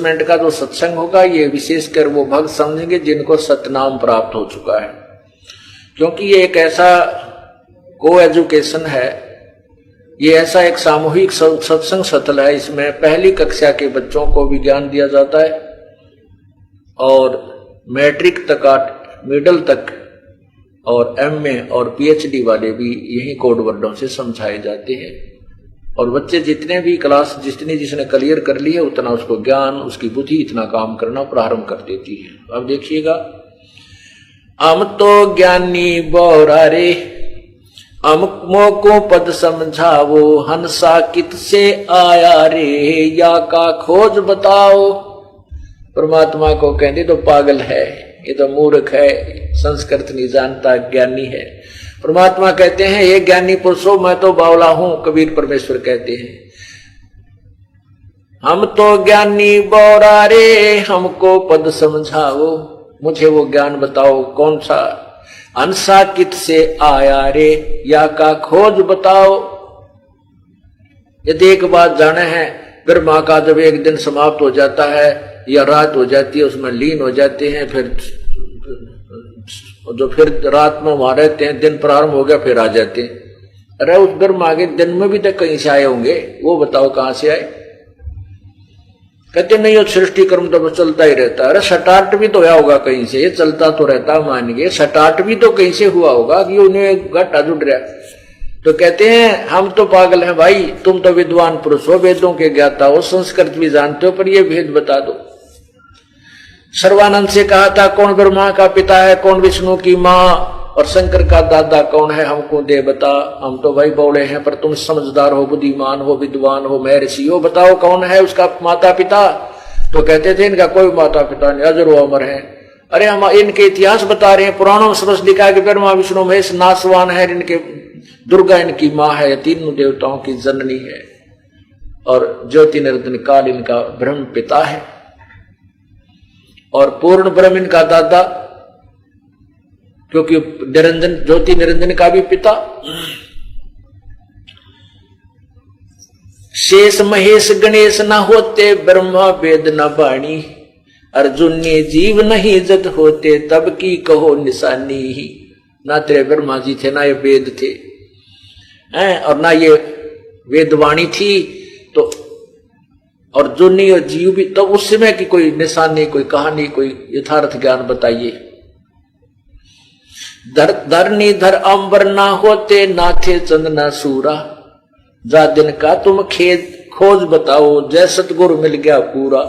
Minute का जो सत्संग होगा ये विशेषकर वो भक्त समझेंगे जिनको सतनाम प्राप्त हो चुका है, क्योंकि ये एक ऐसा को एजुकेशन है, ये ऐसा एक सामूहिक सत्संग सतल है। इसमें पहली कक्षा के बच्चों को भी ज्ञान दिया जाता है और मैट्रिक तक, मिडिल तक और एमए और पीएचडी वाले भी यही कोड वर्डों से समझाए जाते हैं। और बच्चे जितने भी क्लास जिसने क्लियर कर ली है उतना उसको ज्ञान, उसकी बुद्धि इतना काम करना प्रारंभ कर देती है। अब देखिएगा, हम तो ज्ञानी बोरा रे, अमुक को पद समझावो, हंसा कित से आया रे, या का खोज बताओ। परमात्मा को कहते तो पागल है, ये तो मूर्ख है, संस्कृत नहीं जानता, ज्ञानी है। परमात्मा कहते हैं ये ज्ञानी पुरुषों मैं तो बावला हूं, कबीर परमेश्वर कहते हैं। हम तो ज्ञानी बोरा रे, हमको पद समझाओ, मुझे वो ज्ञान बताओ कौन सा, अंसा कित से आया रे, या का खोज बताओ। यदि एक बात जाने है, ब्रह्मा का जब एक दिन समाप्त हो जाता है या रात हो जाती है उसमें लीन हो जाते हैं, फिर जो फिर रात में वहां रहते हैं, दिन प्रारंभ हो गया फिर आ जाते हैं। अरे उस ब्रह्मा के दिन में भी तो कहीं से आए होंगे, वो बताओ कहां से आए। कहते नहीं वो सृष्टि कर्म तो चलता ही रहता है। अरे स्टार्ट भी तो हुआ होगा कहीं से, ये चलता तो रहता मान के, स्टार्ट भी तो कहीं से हुआ होगा कि उन्हें घाटा जुड़ रहा। तो कहते हैं हम तो पागल हैं भाई, तुम तो विद्वान पुरुष हो, वेदों के ज्ञाता हो, संस्कृत भी जानते हो, पर ये भेद बता दो। सर्वानंद से कहा था कौन ब्रह्मा का पिता है, कौन विष्णु की माँ, और शंकर का दादा कौन है, हमको दे बता। हम तो भाई बौड़े हैं, पर तुम समझदार हो, बुद्धिमान हो, विद्वान हो, महर्षि हो, बताओ कौन है उसका माता पिता। तो कहते थे इनका कोई माता पिता नहीं, अजर अमर है। अरे हम इनके इतिहास बता रहे हैं, पुराणों में स्पष्ट लिखा है कि ब्रह्मा विष्णु महेश नासवान है, इनके दुर्गा इनकी माँ है, तीनों देवताओं की जननी है, और ज्योति निरंजन काल इनका ब्रह्म पिता है, और पूर्ण ब्रह्म इनका दादा, क्योंकि निरंजन ज्योति निरंजन का भी पिता। शेष महेश गणेश न होते, ब्रह्मा वेद न बाणी, अर्जुन ने जीव नहीं जत होते, तब की कहो निशानी ही। ना तेरे ब्रह्मा जी थे, ना ये वेद थे, और ना ये वेदवाणी थी, तो अर्जुन और जीव भी, तो उस समय की कोई निशानी, कोई कहानी, कोई यथार्थ ज्ञान बताइए। धरनी धर अंबर ना होते, ना थे चंद ना सूरा, जा दिन का तुम खेद खोज बताओ, जय सतगुरु मिल गया पूरा।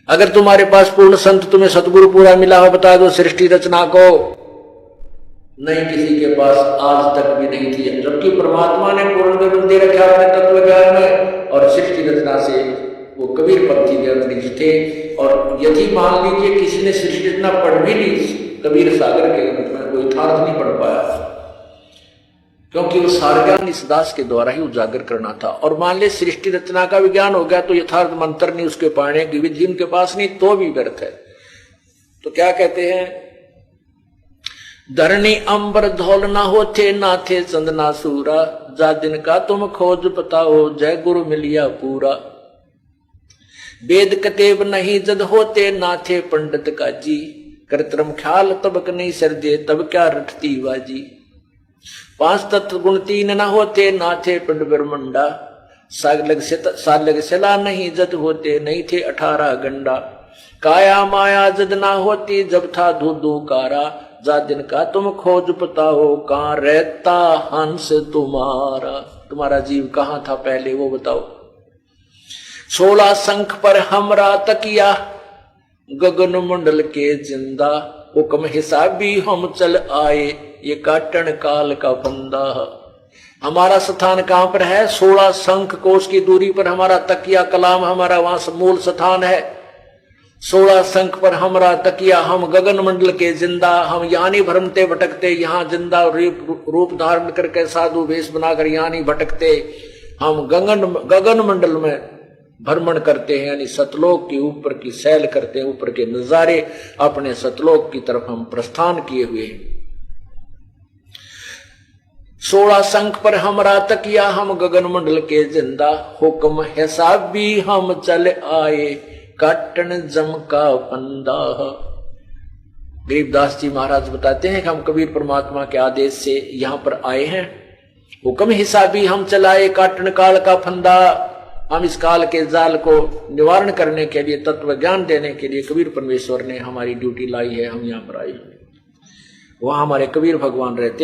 अगर तुम्हारे पास पूर्ण संत तुम्हें सतगुरु पूरा मिला हो, बता दो सृष्टि रचना को। नहीं, किसी के पास आज तक भी नहीं थी, जबकि परमात्मा ने पूर्ण विवरण दे रखा अपने तत्व ज्ञान में, और सृष्टि रचना से वो कबीर पंथी के थे। और यदि मान लीजिए किसी ने सृष्टि रचना पढ़ भी ली कबीर सागर के रूप में, कोई यथार्थ नहीं पढ़ पाया, क्योंकि वो सार ज्ञान इस दास के द्वारा ही उजागर करना था। और मान ले सृष्टि रचना का विज्ञान हो गया तो यथार्थ मंत्र नहीं उसके पाने की विधि उनके पास नहीं, तो भी व्यर्थ है। तो क्या कहते हैं, धरणी अंबर धौल ना होते, ना थे चंद ना सूरा, जा दिन का तुम खोज बताओ, जय गुरु मिलिया पूरा। वेद कतेब नहीं जद होते, ना थे पंडित काजी, करतरम ख्याल तबक नहीं सर्दे, तब क्या रटती बाजी। पांच तत्व गुण तीन न होते, ना थे पिंड ब्रह्मंडा, सालग सला नहीं जद होते, नहीं थे 18 गंडा। काया माया जद ना होती, जब था धूधू कारा, जा दिन का तुम खोज बताओ, कहां रहता हंस तुम्हारा। तुम्हारा जीव कहां था पहले वो बताओ। 16 शंख पर हमरा तकिया, गगन मंडल के जिंदा, हुक्म हिसाबी हम चल आए, ये काटन काल का बंदा। हमारा स्थान कहां पर है, 16 शंख कोष की दूरी पर हमारा तकिया कलाम, हमारा वहां मूल स्थान है। 16 शंख पर हमारा तकिया, हम गगन मंडल के जिंदा, हम यहाँ नहीं भ्रमते भटकते, यहाँ जिंदा रूप धारण करके साधु वेश बनाकर यहाँ नहीं भटकते, हम गगन मंडल में भ्रमण करते हैं, यानी सतलोक के ऊपर की सैल करते हैं, ऊपर के नजारे, अपने सतलोक की तरफ हम प्रस्थान किए हुए हैं। 16 शंख पर हमरा तकिया, हम गगन मंडल के जिंदा, हुक्म हिसाब भी हम चल आए, काटन जम का फंदा। गरीबदास जी महाराज बताते हैं कि हम कबीर परमात्मा के आदेश से यहाँ पर आए हैं। हुक्म हिसाबी हम चलाए काटन काल का फंदा। हम इस काल के जाल को निवारण करने के लिए, तत्व ज्ञान देने के लिए कबीर परमेश्वर ने हमारी ड्यूटी लाई है। हम यहाँ पर आए, वहां हमारे कबीर भगवान रहते हैं।